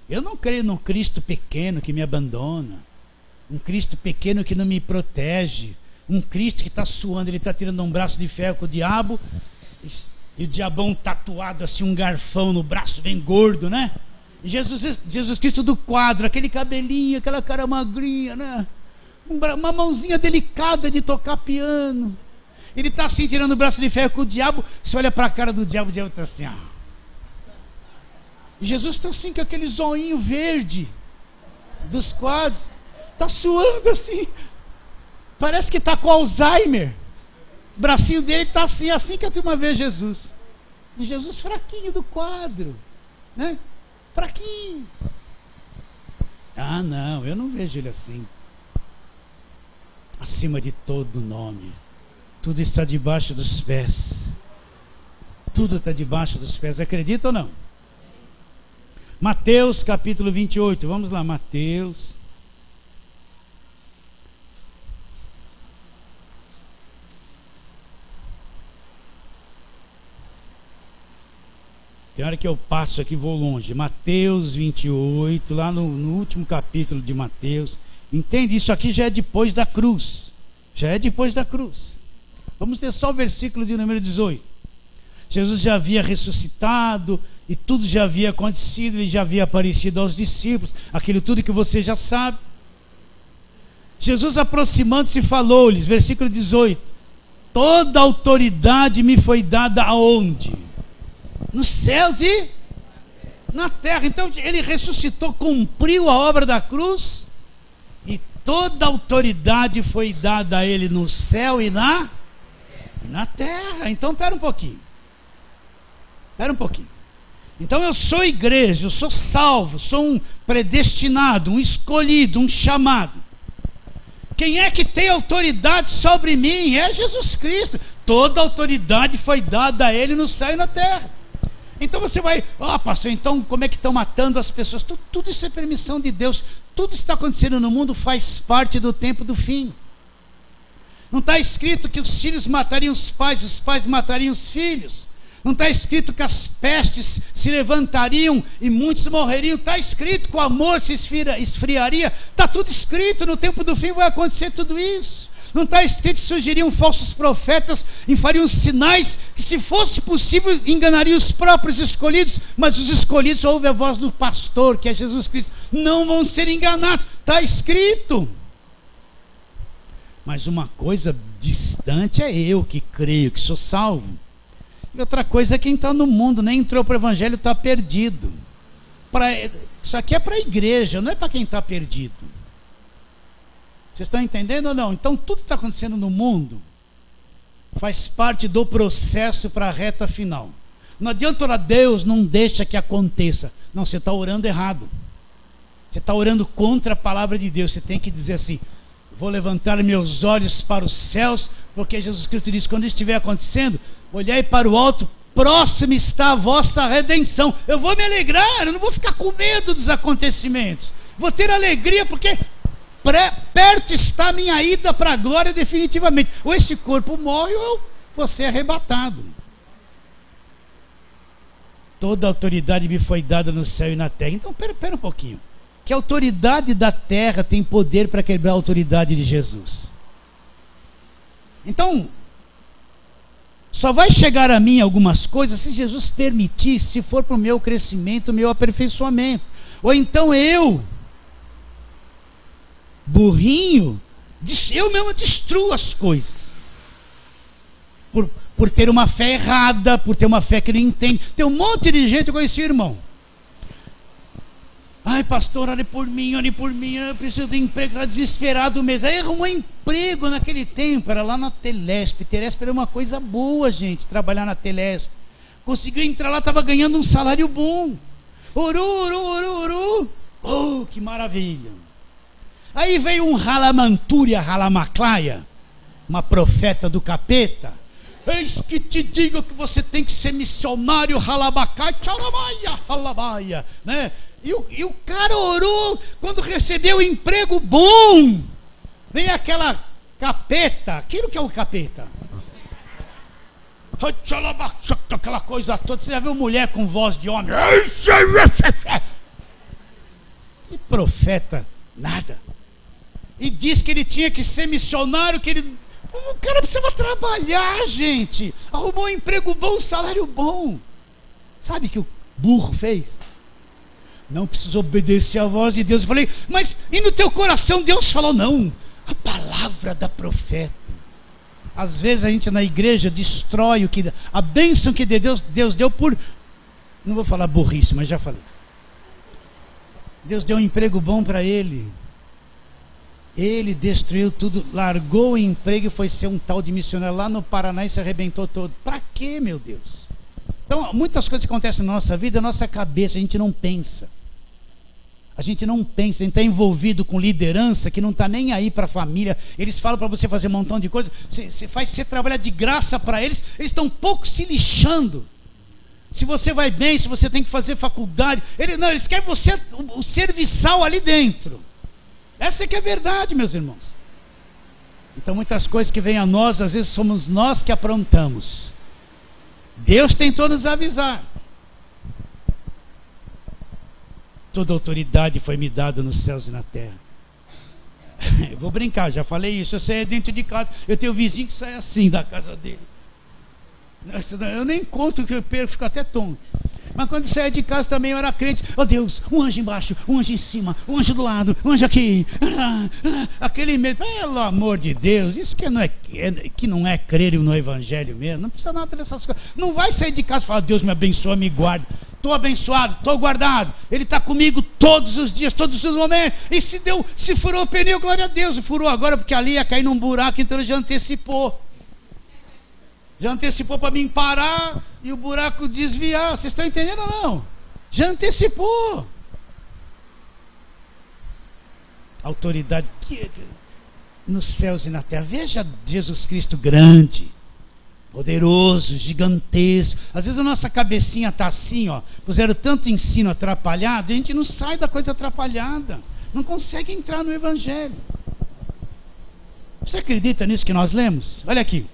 Eu não creio num Cristo pequeno que me abandona, um Cristo pequeno que não me protege, um Cristo que está suando, ele está tirando um braço de ferro com o diabo, e o diabão tatuado assim, um garfão no braço bem gordo, né? E Jesus Cristo do quadro, aquele cabelinho, aquela cara magrinha, né? Uma mãozinha delicada de tocar piano. Ele está assim, tirando o braço de ferro com o diabo. Você olha para a cara do diabo, o diabo está assim, ó. E Jesus está assim, com aquele zoinho verde dos quadros. Está suando assim. Parece que está com Alzheimer. O bracinho dele está assim, assim que a turma vê Jesus. E Jesus fraquinho do quadro, né? Fraquinho. Ah, não, eu não vejo ele assim. Acima de todo nome. Tudo está debaixo dos pés. Tudo está debaixo dos pés. Acredita ou não? Mateus capítulo 28. Vamos lá, Mateus. Tem hora que eu passo aqui e vou longe. Mateus 28, lá no último capítulo de Mateus. Entende? Isso aqui já é depois da cruz. Já é depois da cruz. Vamos ter só o versículo de número 18. Jesus já havia ressuscitado e tudo já havia acontecido, ele já havia aparecido aos discípulos, aquilo tudo que você já sabe. Jesus, aproximando-se, falou-lhes, versículo 18: toda autoridade me foi dada aonde? Nos céus e na terra. Então ele ressuscitou, cumpriu a obra da cruz, e toda autoridade foi dada a ele no céu e na terra. Então espera um pouquinho. Então eu sou igreja, eu sou salvo, sou um predestinado, um escolhido, um chamado. Quem é que tem autoridade sobre mim? É Jesus Cristo. Toda autoridade foi dada a Ele no céu e na terra. Então você vai, pastor, então como é que estão matando as pessoas? Tudo isso é permissão de Deus. Tudo que está acontecendo no mundo faz parte do tempo do fim. Não está escrito que os filhos matariam os pais matariam os filhos. Não está escrito que as pestes se levantariam e muitos morreriam. Está escrito que o amor se esfriaria. Está tudo escrito, no tempo do fim vai acontecer tudo isso. Não está escrito que surgiriam falsos profetas e fariam sinais que, se fosse possível, enganariam os próprios escolhidos. Mas os escolhidos ouvem a voz do pastor, que é Jesus Cristo. Não vão ser enganados. Está escrito. Mas uma coisa distante é eu que creio, que sou salvo. E outra coisa é quem está no mundo, nem entrou para o evangelho, está perdido. Isso aqui é para a igreja, não é para quem está perdido. Vocês estão entendendo ou não? Então tudo que está acontecendo no mundo faz parte do processo para a reta final. Não adianta orar, Deus não deixa que aconteça. Não, você está orando errado. Você está orando contra a palavra de Deus. Você tem que dizer assim: vou levantar meus olhos para os céus, porque Jesus Cristo disse, quando isso estiver acontecendo, olhai para o alto, próximo está a vossa redenção. Eu vou me alegrar, eu não vou ficar com medo dos acontecimentos. Vou ter alegria, porque perto está a minha ida para a glória definitivamente. Ou esse corpo morre, ou vou ser arrebatado. Toda autoridade me foi dada no céu e na terra. Então, pera um pouquinho. Que a autoridade da terra tem poder para quebrar a autoridade de Jesus. Então, só vai chegar a mim algumas coisas se Jesus permitir, se for para o meu crescimento, o meu aperfeiçoamento. Ou então eu, burrinho, eu mesmo destruo as coisas. Por ter uma fé errada, por ter uma fé que não entende. Tem um monte de gente, eu conheci, irmão. Ai, pastor, ore por mim, eu preciso de emprego, está desesperado mesmo. Aí arrumou emprego naquele tempo, era lá na Telesp. Telesp era uma coisa boa, gente, trabalhar na Telesp. Conseguiu entrar lá, estava ganhando um salário bom. Oh, que maravilha. Aí veio um Ralamantúria, Ralamaclaia, uma profeta do capeta. Eis que te digo que você tem que ser missionário, Halabacai, Tchauramaia, Halabaia, né? E o cara orou quando recebeu um emprego bom. Nem aquela capeta. Aquilo que é o capeta. Aquela coisa toda. Você já viu mulher com voz de homem? E profeta, nada. E diz que ele tinha que ser missionário, que ele... O cara precisava trabalhar, gente. Arrumou um emprego bom, um salário bom. Sabe o que o burro fez? Não precisa obedecer à voz de Deus. Eu falei, mas e no teu coração? Deus falou, não. A palavra da profeta. Às vezes a gente na igreja destrói a bênção que Deus deu por... Não vou falar burrice, mas já falei. Deus deu um emprego bom para ele. Ele destruiu tudo, largou o emprego e foi ser um tal de missionário lá no Paraná e se arrebentou todo. Para quê, meu Deus? Então, muitas coisas que acontecem na nossa vida, na nossa cabeça, a gente não pensa. A gente não pensa, a gente está envolvido com liderança que não está nem aí para a família. Eles falam para você fazer um montão de coisas, você trabalha de graça para eles, eles estão um pouco se lixando. Se você vai bem, se você tem que fazer faculdade, eles querem você, o serviçal ali dentro. Essa é que é a verdade, meus irmãos. Então muitas coisas que vêm a nós, às vezes somos nós que aprontamos. Deus tentou nos avisar. Toda autoridade foi me dada nos céus e na terra. Eu vou brincar, já falei isso. Eu saio dentro de casa, eu tenho um vizinho que sai assim da casa dele. Eu nem conto que eu perco, fico até tonto. Mas quando saia de casa também eu era crente. Oh Deus, um anjo embaixo, um anjo em cima, um anjo do lado, um anjo aqui. Aquele medo, pelo amor de Deus, isso que não é crer no evangelho mesmo. Não precisa nada dessas coisas. Não vai sair de casa e falar, Deus me abençoa, me guarda. Estou abençoado, estou guardado. Ele está comigo todos os dias, todos os momentos. E se furou o pneu, glória a Deus. E furou agora porque ali ia cair num buraco, então ele já antecipou. Já antecipou para mim parar e o buraco desviar. Vocês estão entendendo ou não? Já antecipou. Autoridade nos céus e na terra. Veja Jesus Cristo grande, poderoso, gigantesco. Às vezes a nossa cabecinha está assim, ó. Puseram tanto ensino atrapalhado, a gente não sai da coisa atrapalhada. Não consegue entrar no Evangelho. Você acredita nisso que nós lemos? Olha aqui.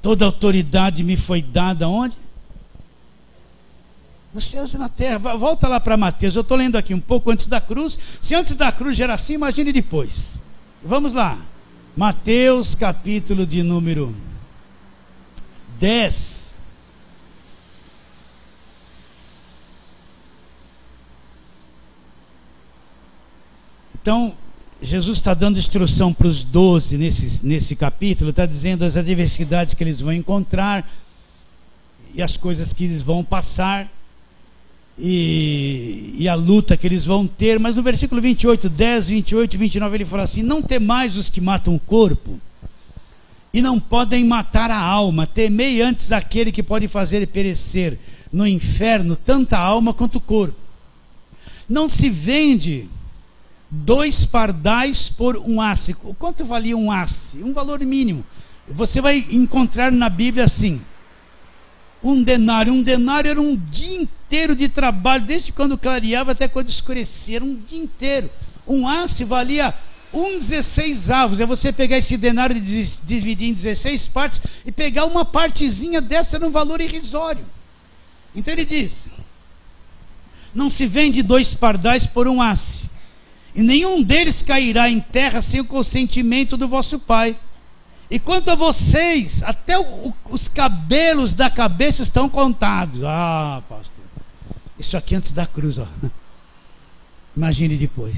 Toda autoridade me foi dada onde? Nos céus e na terra. Volta lá para Mateus. Eu estou lendo aqui um pouco antes da cruz. Se antes da cruz já era assim, imagine depois. Vamos lá. Mateus, capítulo de número 10. Então, Jesus está dando instrução para os 12 nesse capítulo, está dizendo as adversidades que eles vão encontrar e as coisas que eles vão passar e a luta que eles vão ter. Mas no versículo 28, 10, 28 e 29 ele fala assim: não temais os que matam o corpo e não podem matar a alma, temei antes aquele que pode fazer perecer no inferno tanta alma quanto o corpo. Não se vende 2 pardais por um asse. Quanto valia um asse? Um valor mínimo. Você vai encontrar na Bíblia assim: um denário. Um denário era um dia inteiro de trabalho, desde quando clareava até quando escurecia, um dia inteiro. Um asse valia 1/16. É você pegar esse denário e dividir em 16 partes e pegar uma partezinha dessa num valor irrisório. Então ele diz: não se vende 2 pardais por um asse, e nenhum deles cairá em terra sem o consentimento do vosso Pai. E quanto a vocês, até os cabelos da cabeça estão contados. Ah, pastor, isso aqui antes da cruz, ó. Imagine depois.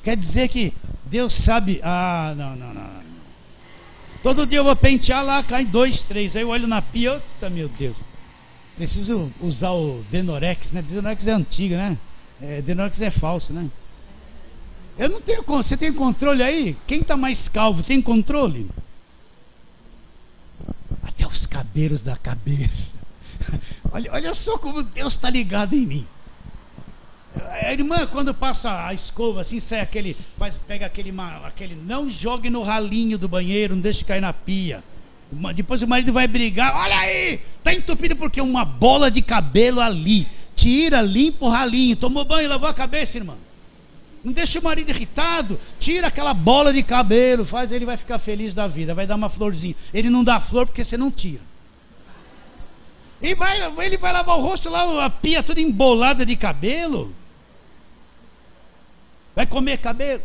Quer dizer que Deus sabe. Ah, não. Todo dia eu vou pentear lá, cai 2, 3. Aí eu olho na pia, eita, meu Deus. Preciso usar o Denorex, né? Denorex é antigo, né? Denorex é falso, né? Eu não tenho. Você tem controle aí? Quem está mais calvo tem controle? Até os cabelos da cabeça. Olha só como Deus está ligado em mim. A irmã, quando passa a escova assim, sai aquele. Pega aquele. Não jogue no ralinho do banheiro, não deixe cair na pia. Depois o marido vai brigar. Olha aí! Está entupido porque uma bola de cabelo ali. Tira, limpa o ralinho. Tomou banho, lavou a cabeça, irmã. Não deixa o marido irritado. Tira aquela bola de cabelo. Ele vai ficar feliz da vida. Vai dar uma florzinha. Ele não dá flor porque você não tira. Ele vai lavar o rosto lá, a pia toda embolada de cabelo. Vai comer cabelo.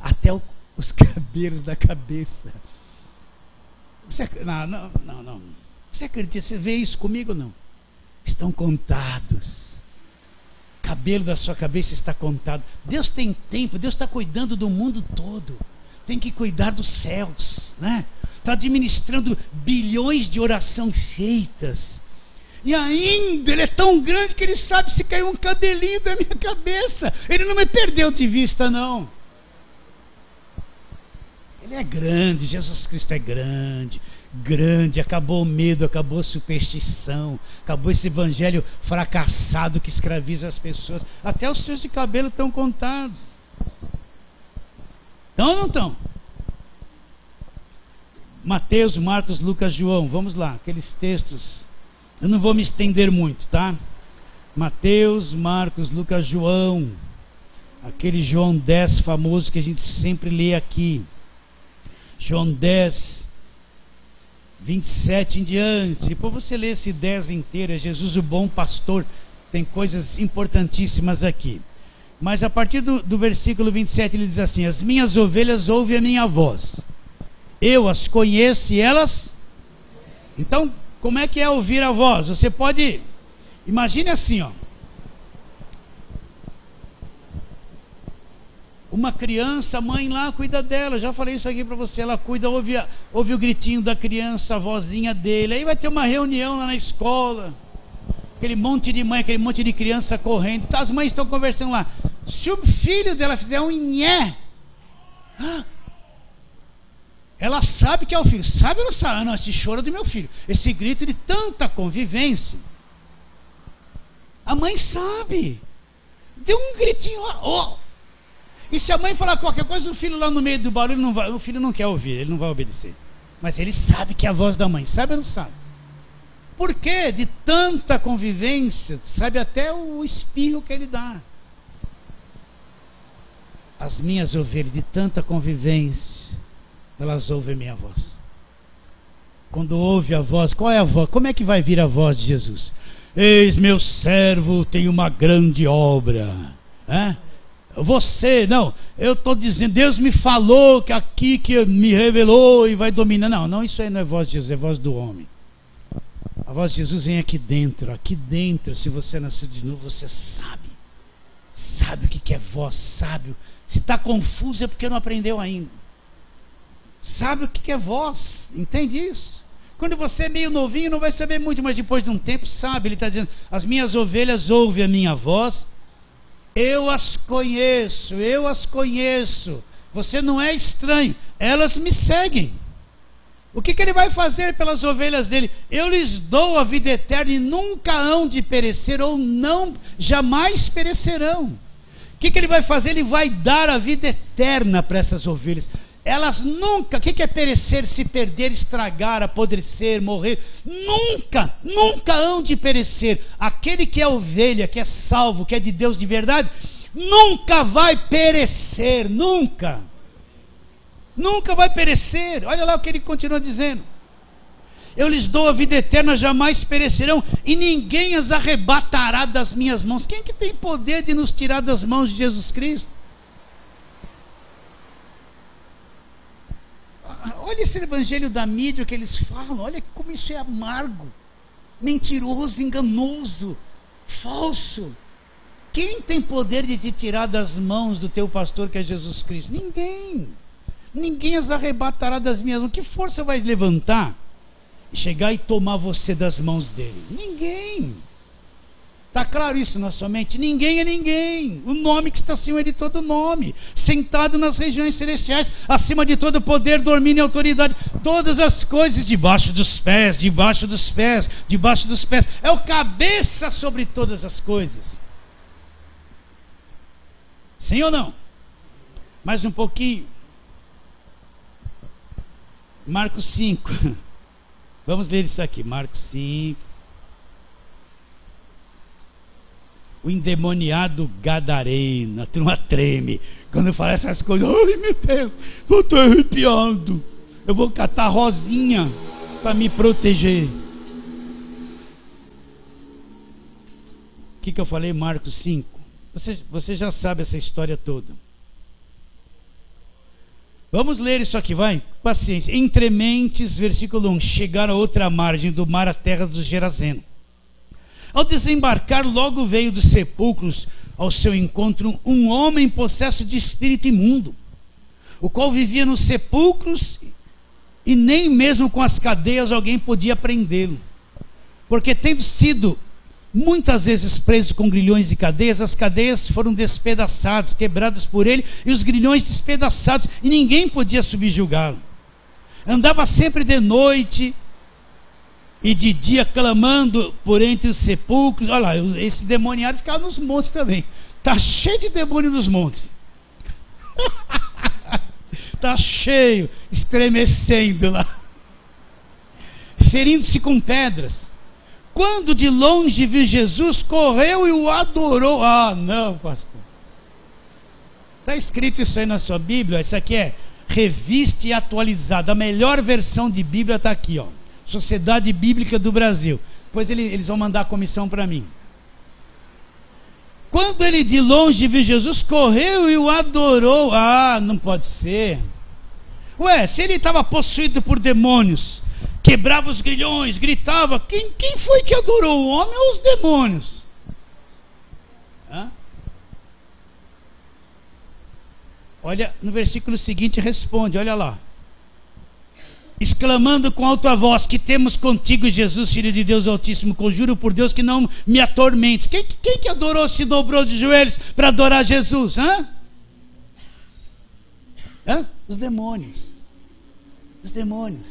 Até os cabelos da cabeça. Não. Você acredita? Você vê isso comigo ou não? Estão contados. Cabelo da sua cabeça está contado. Deus tem tempo, Deus está cuidando do mundo todo. Tem que cuidar dos céus, né? Está administrando bilhões de orações feitas. E ainda Ele é tão grande que Ele sabe se caiu um cabelinho da minha cabeça. Ele não me perdeu de vista, não. Ele é grande, Jesus Cristo é grande. Acabou o medo, acabou a superstição, acabou esse evangelho fracassado que escraviza as pessoas. Até os fios de cabelo estão contados. Estão ou não estão? Mateus, Marcos, Lucas, João, vamos lá, aqueles textos. Eu não vou me estender muito, tá? Mateus, Marcos, Lucas, João, aquele João 10 famoso que a gente sempre lê aqui. João 10, 27 em diante. Depois você lê esse 10 inteiro. É Jesus o bom pastor. Tem coisas importantíssimas aqui. Mas a partir do versículo 27 ele diz assim: as minhas ovelhas ouvem a minha voz, eu as conheço e elas. Então, como é que é ouvir a voz? Você pode, imagine assim, ó. Uma criança, a mãe lá cuida dela. Já falei isso aqui para você. Ela cuida, ouve o gritinho da criança, a vozinha dele. Aí vai ter uma reunião lá na escola. Aquele monte de mãe, aquele monte de criança correndo. As mães estão conversando lá. Se o filho dela fizer um nhé, ela sabe que é o filho. Sabe ou não sabe? Não, esse choro é do meu filho. Esse grito de tanta convivência. A mãe sabe. Deu um gritinho lá, ó. E se a mãe falar qualquer coisa, o filho lá no meio do barulho não vai, o filho não quer ouvir, ele não vai obedecer. Mas ele sabe que é a voz da mãe, sabe ou não sabe? Por quê? De tanta convivência, sabe até o espirro que ele dá. As minhas ovelhas, de tanta convivência, elas ouvem a minha voz. Quando ouve a voz, qual é a voz? Como é que vai vir a voz de Jesus? Eis meu servo, tem uma grande obra. Você, não, eu estou dizendo, Deus me falou que aqui que me revelou e vai dominar. Não, isso aí não é voz de Jesus, é voz do homem. A voz de Jesus vem aqui dentro, se você nasceu de novo, você sabe o que é voz, sabe. Se está confuso é porque não aprendeu ainda. Sabe o que é voz, entende isso? Quando você é meio novinho não vai saber muito, mas depois de um tempo sabe. Ele está dizendo, as minhas ovelhas ouvem a minha voz, eu as conheço, você não é estranho, elas me seguem. O que ele vai fazer pelas ovelhas dele? Eu lhes dou a vida eterna e nunca hão de perecer, ou não, jamais perecerão. O que ele vai fazer? Ele vai dar a vida eterna para essas ovelhas. Elas nunca, o que é perecer? Se perder, estragar, apodrecer, morrer. Nunca hão de perecer. Aquele que é ovelha, que é salvo, que é de Deus de verdade, nunca vai perecer, nunca vai perecer. Olha lá o que ele continua dizendo. Eu lhes dou a vida eterna, jamais perecerão, e ninguém as arrebatará das minhas mãos. Quem que tem poder de nos tirar das mãos de Jesus Cristo? Olha esse evangelho da mídia que eles falam, olha como isso é amargo, mentiroso, enganoso, falso. Quem tem poder de te tirar das mãos do teu pastor que é Jesus Cristo? Ninguém as arrebatará das minhas mãos. Que força vai levantar e chegar e tomar você das mãos dele? Ninguém. Está claro isso na sua mente? Ninguém é ninguém. O nome que está acima de todo nome, sentado nas regiões celestiais, acima de todo poder, domínio e autoridade, todas as coisas debaixo dos pés. É o cabeça sobre todas as coisas. Sim ou não? Mais um pouquinho. Marcos 5. Vamos ler isso aqui. Marcos 5. O endemoniado gadareno. A turma treme quando fala essas coisas. Ai, meu Deus, eu estou arrepiado. Eu vou catar rosinha para me proteger. O que eu falei? Marcos 5. Você já sabe essa história toda. Vamos ler isso aqui, vai? Paciência. Entre mentes, versículo 1. Chegaram a outra margem do mar, a terra dos Gerazenos. Ao desembarcar, logo veio dos sepulcros ao seu encontro um homem possesso de espírito imundo, o qual vivia nos sepulcros, e nem mesmo com as cadeias alguém podia prendê-lo, porque tendo sido muitas vezes preso com grilhões e cadeias, as cadeias foram despedaçadas, quebradas por ele, e os grilhões despedaçados, e ninguém podia subjugá-lo. Andava sempre de noite e de dia clamando por entre os sepulcros. Olha lá, esse demoniado ficava nos montes também. Está cheio de demônio nos montes. Está cheio, estremecendo lá, ferindo-se com pedras. Quando de longe viu Jesus, correu e o adorou. Ah, não, pastor. Está escrito isso aí na sua Bíblia? Isso aqui é revista e atualizada. A melhor versão de Bíblia está aqui, ó. Sociedade Bíblica do Brasil. Depois eles vão mandar a comissão para mim. Quando ele de longe viu Jesus, correu e o adorou. Ah, não pode ser. Ué, se ele estava possuído por demônios, quebrava os grilhões, gritava, quem foi que adorou, o homem ou os demônios? Olha, no versículo seguinte responde, olha lá. Exclamando com alta voz, que temos contigo, Jesus, Filho de Deus Altíssimo, conjuro por Deus que não me atormentes. Quem que adorou, se dobrou de joelhos para adorar Jesus? Os demônios. Os demônios.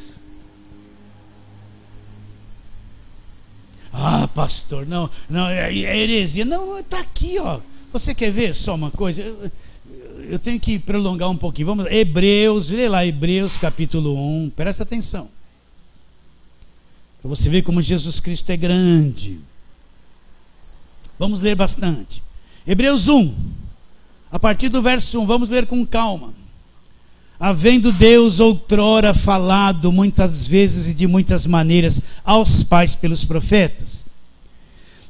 Ah, pastor, não, é heresia. Não, está aqui, ó. Você quer ver só uma coisa? Eu tenho que prolongar um pouquinho. Vamos lá. Hebreus, lê lá Hebreus capítulo 1. Presta atenção. Para você ver como Jesus Cristo é grande. Vamos ler bastante. Hebreus 1. A partir do verso 1. Vamos ler com calma. Havendo Deus outrora falado muitas vezes e de muitas maneiras aos pais pelos profetas,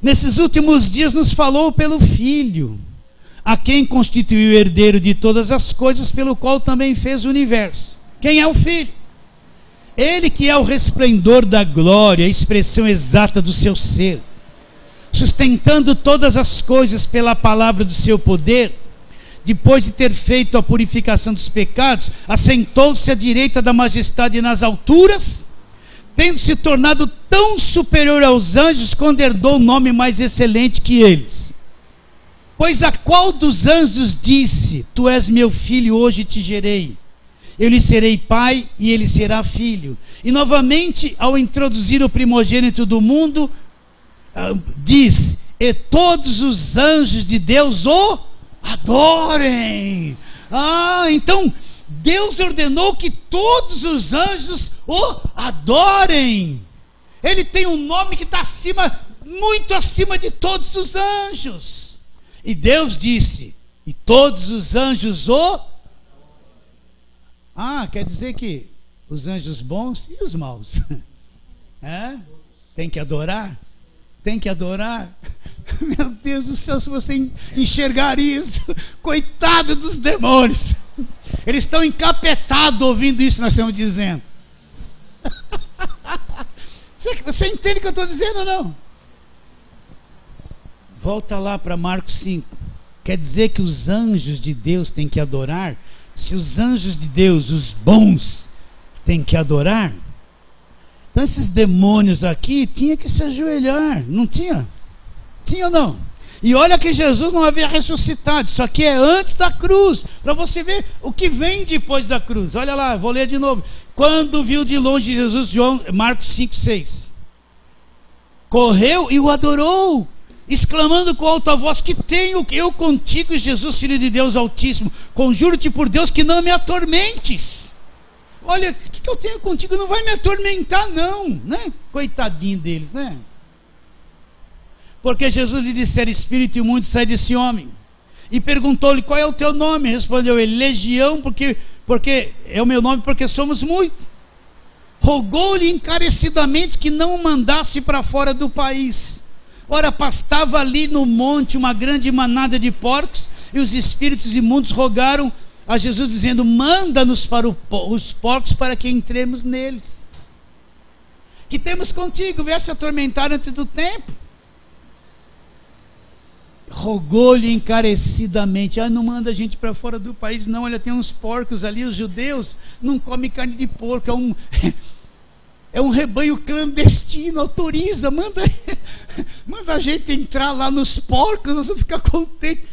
nesses últimos dias nos falou pelo Filho, a quem constituiu o herdeiro de todas as coisas, pelo qual também fez o universo. Quem é o Filho? Ele que é o resplendor da glória, a expressão exata do seu ser, sustentando todas as coisas pela palavra do seu poder. Depois de ter feito a purificação dos pecados, assentou-se à direita da majestade nas alturas, tendo se tornado tão superior aos anjos, quando herdou um nome mais excelente que eles. Pois a qual dos anjos disse: Tu és meu filho, hoje te gerei. Eu lhe serei pai e ele será filho. E novamente, ao introduzir o primogênito do mundo, diz: E todos os anjos de Deus o adorem. Então Deus ordenou que todos os anjos o adorem. Ele tem um nome que está acima, muito acima de todos os anjos. E Deus disse: e todos os anjos o... quer dizer que os anjos bons e os maus tem que adorar? Tem que adorar? Meu Deus do céu, se você enxergar isso, coitado dos demônios, eles estão encapetados ouvindo isso que nós estamos dizendo. Você entende o que eu estou dizendo ou não? Volta lá para Marcos 5. Quer dizer que os anjos de Deus têm que adorar? Se os anjos de Deus, os bons, têm que adorar, então esses demônios aqui tinham que se ajoelhar, não tinha? Tinha ou não? E olha que Jesus não havia ressuscitado, isso aqui é antes da cruz, para você ver o que vem depois da cruz. Olha lá, vou ler de novo. Quando viu de longe Jesus, Marcos 5, 6, correu e o adorou, exclamando com alta voz: que tenho eu contigo, Jesus, Filho de Deus Altíssimo? Conjuro-te por Deus que não me atormentes. Olha, o que eu tenho contigo? Não vai me atormentar não, né? Coitadinho deles, né? Porque Jesus lhe dissera: espírito imundo, sai desse homem. E perguntou-lhe: qual é o teu nome? Respondeu ele: Legião, porque é o meu nome, porque somos muitos. Rogou-lhe encarecidamente que não o mandasse para fora do país. Ora, pastava ali no monte uma grande manada de porcos, e os espíritos imundos rogaram a Jesus, dizendo: manda-nos para os porcos, para que entremos neles. Que temos contigo? Viesse atormentar antes do tempo. Rogou-lhe encarecidamente: não manda a gente para fora do país não, olha, tem uns porcos ali, os judeus não comem carne de porco, é um rebanho clandestino, autoriza, manda a gente entrar lá nos porcos, nós vamos ficar contentes.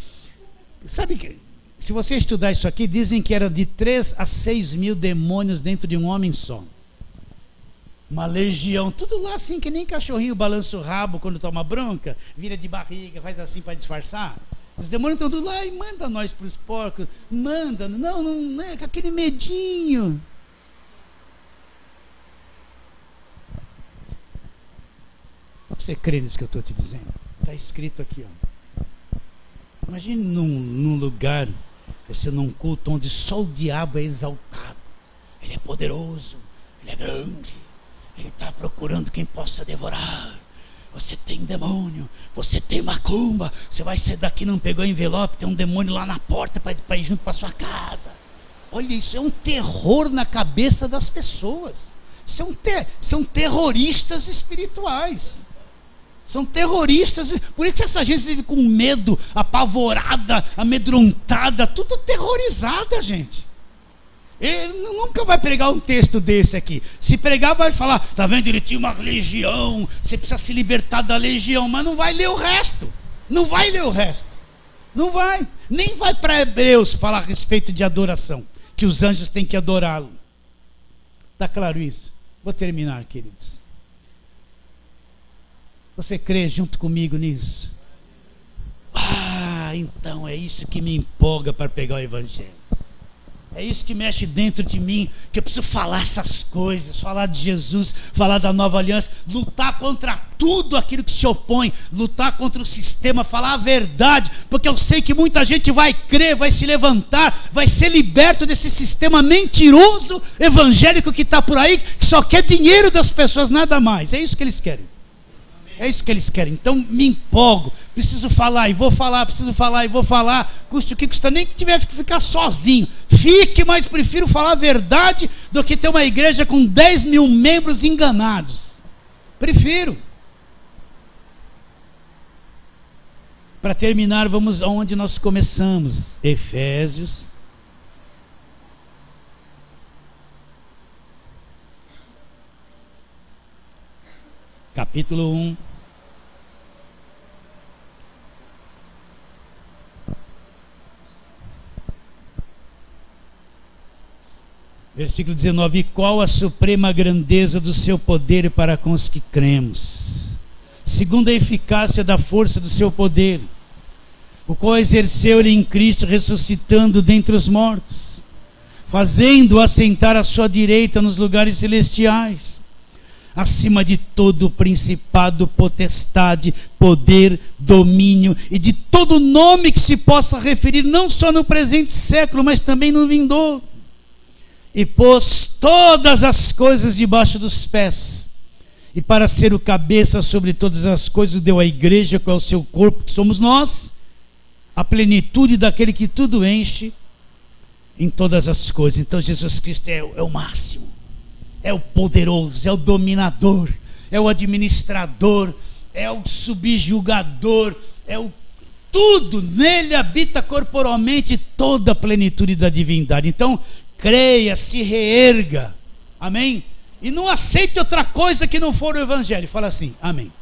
Sabe que, se você estudar isso aqui, dizem que era de 3 a 6 mil demônios dentro de um homem só. Uma legião, tudo lá assim, que nem cachorrinho balança o rabo quando toma bronca, vira de barriga, faz assim para disfarçar. Os demônios estão tudo lá e manda nós para os porcos, manda, não é com aquele medinho. Você crê nisso que eu estou te dizendo? Está escrito aqui, ó. Imagine num lugar, você num culto onde só o diabo é exaltado. Ele é poderoso, ele é grande, ele está procurando quem possa devorar. Você tem demônio, você tem macumba, você vai sair daqui, não pegou envelope, tem um demônio lá na porta para ir junto para sua casa. Olha, isso é um terror na cabeça das pessoas. São terroristas espirituais. São terroristas, por isso que essa gente vive com medo, apavorada, amedrontada, tudo aterrorizada, gente. Ele nunca vai pregar um texto desse aqui. Se pregar, vai falar: tá vendo, ele tinha uma legião, você precisa se libertar da legião, mas não vai ler o resto. Não vai ler o resto. Não vai. Nem vai para Hebreus falar a respeito de adoração, que os anjos têm que adorá-lo. Está claro isso? Vou terminar, queridos. Você crê junto comigo nisso? Ah, então é isso que me empolga para pegar o Evangelho. É isso que mexe dentro de mim, que eu preciso falar essas coisas, falar de Jesus, falar da nova aliança, lutar contra tudo aquilo que se opõe, lutar contra o sistema, falar a verdade, porque eu sei que muita gente vai crer, vai se levantar, vai ser liberto desse sistema mentiroso evangélico que está por aí, que só quer dinheiro das pessoas, nada mais. É isso que eles querem. É isso que eles querem. Então me empolgo, preciso falar e vou falar, preciso falar e vou falar, custe o que custa, nem que tiver que ficar sozinho. Fique, mas prefiro falar a verdade do que ter uma igreja com 10 mil membros enganados. Prefiro. Para terminar, vamos aonde nós começamos. Efésios. Capítulo 1. Versículo 19: e qual a suprema grandeza do seu poder para com os que cremos, segundo a eficácia da força do seu poder, o qual exerceu ele em Cristo, ressuscitando dentre os mortos, fazendo-o assentar à sua direita nos lugares celestiais, acima de todo principado, potestade, poder, domínio e de todo nome que se possa referir, não só no presente século, mas também no vindouro. E pôs todas as coisas debaixo dos pés, e para ser o cabeça sobre todas as coisas, deu à igreja, qual é o seu corpo, que somos nós, a plenitude daquele que tudo enche em todas as coisas. Então Jesus Cristo é o máximo, é o poderoso, é o dominador, é o administrador, é o subjugador, é o tudo. Nele habita corporalmente toda a plenitude da divindade. Então creia, se reerga, amém? E não aceite outra coisa que não for o Evangelho. Fala assim, amém.